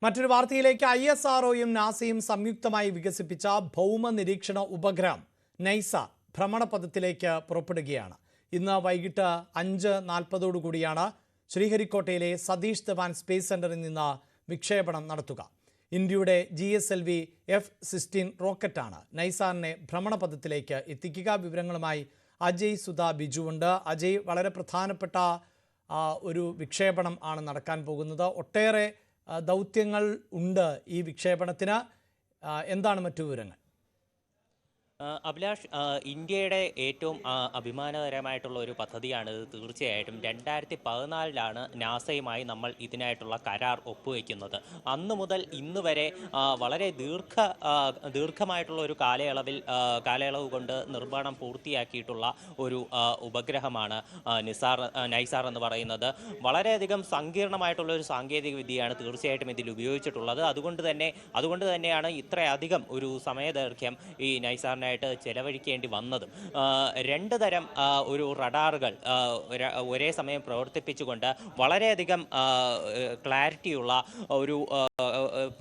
മറ്റൊരു വാർത്തയിലേക്ക് ISROയും നാസയും സംയുക്തമായി വികസിപ്പിച്ച ഭൗമ നിരീക്ഷണ ഉപഗ്രഹം നൈസ ഭ്രമണപഥത്തിലേക്ക് പുറപ്പെടുകയാണ്. ഇന്ന് വൈകിട്ട് 5:40 കൂടിയാണ് ശ്രീഹരിക്കോട്ടയിലെ സതീഷ് ധവാൻ സ്പേസ് സെന്ററിൽ നിന്ന് വിക്ഷേപണം നടത്തുക. ഇന്ത്യയുടെ GSLV F-16 റോക്കറ്റാണ് നൈസാറിനെ ഭ്രമണപഥത്തിലേക്ക് എത്തിക്കുക. വിവരങ്ങളുമായി അജയ് സുധാ ബിജു ഉണ്ട്. അജയ്, വളരെ പ്രധാനപ്പെട്ട ഒരു വിക്ഷേപണം ആണ് നടക്കാൻ പോകുന്നത്. ഒട്ടേറെ ദൗത്യങ്ങൾ ഉണ്ട് ഈ വിക്ഷേപണത്തിന്. എന്താണ് മറ്റു വിവരങ്ങൾ? അഭിലാഷ്, ഇന്ത്യയുടെ ഏറ്റവും അഭിമാനകരമായിട്ടുള്ള ഒരു പദ്ധതിയാണിത്. തീർച്ചയായിട്ടും 2014 നാസയുമായി നമ്മൾ ഇതിനായിട്ടുള്ള കരാർ ഒപ്പുവെക്കുന്നത്. അന്നു മുതൽ ഇന്ന് വരെ വളരെ ദീർഘമായിട്ടുള്ള ഒരു കാലയളവ് കൊണ്ട് നിർമ്മാണം പൂർത്തിയാക്കിയിട്ടുള്ള ഒരു ഉപഗ്രഹമാണ് നൈസാർ എന്ന് പറയുന്നത്. വളരെയധികം സങ്കീർണമായിട്ടുള്ള ഒരു സാങ്കേതിക വിദ്യയാണ് തീർച്ചയായിട്ടും ഇതിൽ ഉപയോഗിച്ചിട്ടുള്ളത്. അതുകൊണ്ട് തന്നെയാണ് ഇത്രയധികം ഒരു സമയദൈർഘ്യം ഈ നൈസാറിനെ ചെലവഴിക്കേണ്ടി വന്നതും. 2 തരം ഒരു റഡാറുകൾ ഒരേ സമയം പ്രവർത്തിപ്പിച്ചുകൊണ്ട് വളരെയധികം ക്ലാരിറ്റിയുള്ള ഒരു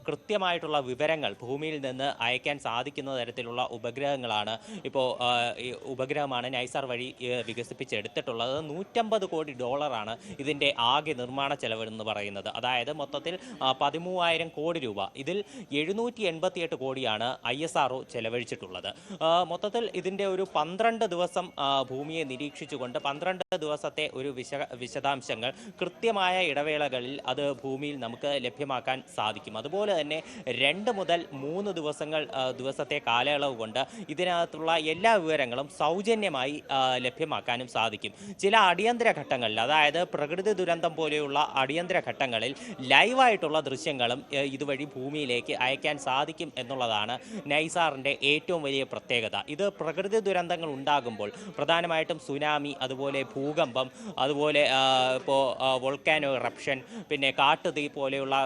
കൃത്യമായിട്ടുള്ള വിവരങ്ങൾ ഭൂമിയിൽ നിന്ന് അയക്കാൻ സാധിക്കുന്ന തരത്തിലുള്ള ഉപഗ്രഹമാണ് നൈസാർ വഴി വികസിപ്പിച്ചെടുത്തിട്ടുള്ളത്. $150 കോടി ഇതിൻ്റെ ആകെ നിർമ്മാണ ചെലവ് എന്ന് പറയുന്നത്. അതായത് മൊത്തത്തിൽ 13,000 കോടി രൂപ. ഇതിൽ 788 കോടിയാണ് ISRO ചെലവഴിച്ചിട്ടുള്ളത്. മൊത്തത്തിൽ ഇതിൻ്റെ ഒരു 12 ദിവസം ഭൂമിയെ നിരീക്ഷിച്ചുകൊണ്ട് 12 ദിവസത്തെ ഒരു വിശദാംശങ്ങൾ കൃത്യമായ ഇടവേളകളിൽ അത് ഭൂമിയിൽ നമുക്ക് ലഭ്യമാക്കാൻ സാധിക്കും. അതുപോലെ തന്നെ 2 മുതൽ 3 ദിവസത്തെ കാലയളവ് കൊണ്ട് ഇതിനകത്തുള്ള എല്ലാ വിവരങ്ങളും സൗജന്യമായി ലഭ്യമാക്കാനും സാധിക്കും. ചില അടിയന്തര ഘട്ടങ്ങളിൽ, അതായത് പ്രകൃതി ദുരന്തം പോലെയുള്ള അടിയന്തര ഘട്ടങ്ങളിൽ ലൈവായിട്ടുള്ള ദൃശ്യങ്ങളും ഇതുവഴി ഭൂമിയിലേക്ക് അയക്കാൻ സാധിക്കും എന്നുള്ളതാണ് നൈസാറിൻ്റെ ഏറ്റവും വലിയ പ്രത്യേകത. ഇത് പ്രകൃതി ദുരന്തങ്ങൾ ഉണ്ടാകുമ്പോൾ, പ്രധാനമായിട്ടും സുനാമി, അതുപോലെ ഭൂകമ്പം, അതുപോലെ ഇപ്പോൾ വോൾക്കാനോ ഇറപ്ഷൻ, പിന്നെ കാട്ടുതീ പോലെയുള്ള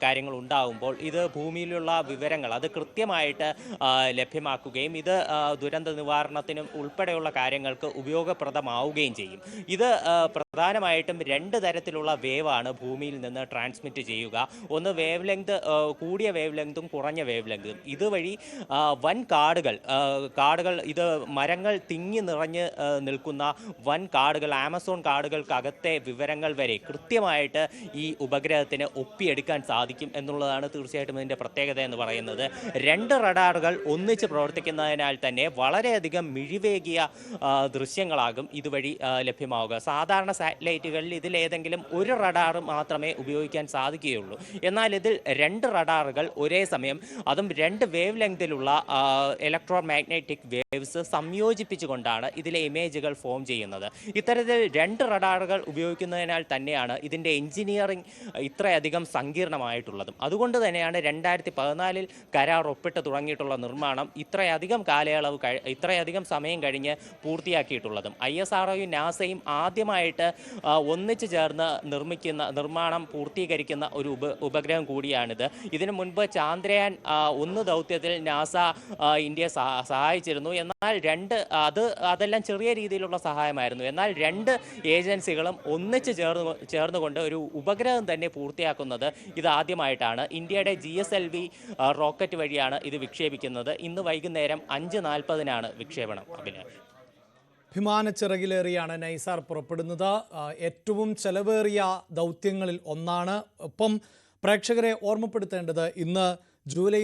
കാര്യങ്ങൾ ഉണ്ടാകുമ്പോൾ ഇത് ഭൂമിയിലുള്ള വിവരങ്ങൾ അത് കൃത്യമായിട്ട് ലഭ്യമാക്കുകയും ഇത് ദുരന്ത നിവാരണത്തിനും ഉൾപ്പെടെയുള്ള കാര്യങ്ങൾക്ക് ഉപയോഗപ്രദമാവുകയും ചെയ്യും. ഇത് പ്രധാനമായിട്ടും 2 തരത്തിലുള്ള വേവാണ് ഭൂമിയിൽ നിന്ന് ട്രാൻസ്മിറ്റ് ചെയ്യുക. ഒന്ന് കൂടിയ വേവ് ലെങ്തും കുറഞ്ഞ വേവ് ലെങ്തും. ഇതുവഴി വൻ കാടുകൾ, ഇത് മരങ്ങൾ തിങ്ങി നിറഞ്ഞ് നിൽക്കുന്ന വൻ കാടുകൾ, ആമസോൺ കാടുകൾക്കകത്തെ വിവരങ്ങൾ വരെ കൃത്യമായിട്ട് ഈ ഉപഗ്രഹത്തിന് ഒപ്പിയെടുക്കാൻ സാധിക്കും എന്നുള്ളതാണ് തീർച്ചയായിട്ടും ഇതിൻ്റെ പ്രത്യേകത എന്ന് പറയുന്നത്. 2 റഡാറുകൾ ഒന്നിച്ച് പ്രവർത്തിക്കുന്നതിനാൽ തന്നെ വളരെയധികം മിഴിവേകിയ ദൃശ്യങ്ങളാകും ഇതുവഴി ലഭ്യമാവുക. സാധാരണ സാറ്റലൈറ്റുകളിൽ ഇതിലേതെങ്കിലും ഒരു റഡാർ മാത്രമേ ഉപയോഗിക്കാൻ സാധിക്കുകയുള്ളൂ. എന്നാൽ ഇതിൽ 2 റഡാറുകൾ ഒരേ സമയം, അതും 2 വേവ് ലെങ്തിലുള്ള ഇലക്ട്രോ മാഗ്നറ്റിക് വേവ്സ് സംയോജിപ്പിച്ചുകൊണ്ടാണ് ഇതിലെ ഇമേജുകൾ ഫോം ചെയ്യുന്നത്. ഇത്തരത്തിൽ 2 റഡാറുകൾ ഉപയോഗിക്കുന്നതിനാൽ തന്നെയാണ് ഇതിൻ്റെ എഞ്ചിനീയറിംഗ് ഇത്രയധികം സങ്കീർണമായിട്ടുള്ളതും. അതുകൊണ്ട് തന്നെയാണ് 2014 കരാർ ഒപ്പിട്ട് തുടങ്ങിയിട്ടുള്ള നിർമ്മാണം ഇത്രയധികം സമയം കഴിഞ്ഞ് പൂർത്തിയാക്കിയിട്ടുള്ളതും. ISROയും നാസയും ആദ്യമായിട്ട് ഒന്നിച്ചു ചേർന്ന് നിർമ്മാണം പൂർത്തീകരിക്കുന്ന ഒരു ഉപഗ്രഹം കൂടിയാണിത്. ഇതിനു മുൻപ് ചാന്ദ്രയാൻ 1 ദൗത്യത്തിൽ നാസ ഇന്ത്യയെ സഹായിച്ചിരുന്നു. എന്നാൽ അതെല്ലാം ചെറിയ രീതിയിലുള്ള സഹായമായിരുന്നു. എന്നാൽ 2 ഏജൻസികളും ഒന്നിച്ച് ചേർന്നുകൊണ്ട് ഒരു ഉപഗ്രഹം തന്നെ പൂർത്തിയാക്കുന്നത് ഇതാദ്യമായിട്ടാണ്. ഇന്ത്യയുടെ GSLV റോക്കറ്റ് വഴിയാണ് ഇത് വിക്ഷേപിക്കുന്നത്. ഇന്ന് വൈകുന്നേരം 5:40 വിക്ഷേപണം. വിമാനച്ചിറകിലേറിയാണ് നൈസാർ പുറപ്പെടുന്നത്. ഏറ്റവും ചെലവേറിയ ദൗത്യങ്ങളിൽ ഒന്നാണ്. ഒപ്പം പ്രേക്ഷകരെ ഓർമ്മപ്പെടുത്തേണ്ടത്, ഇന്ന് ജൂലൈ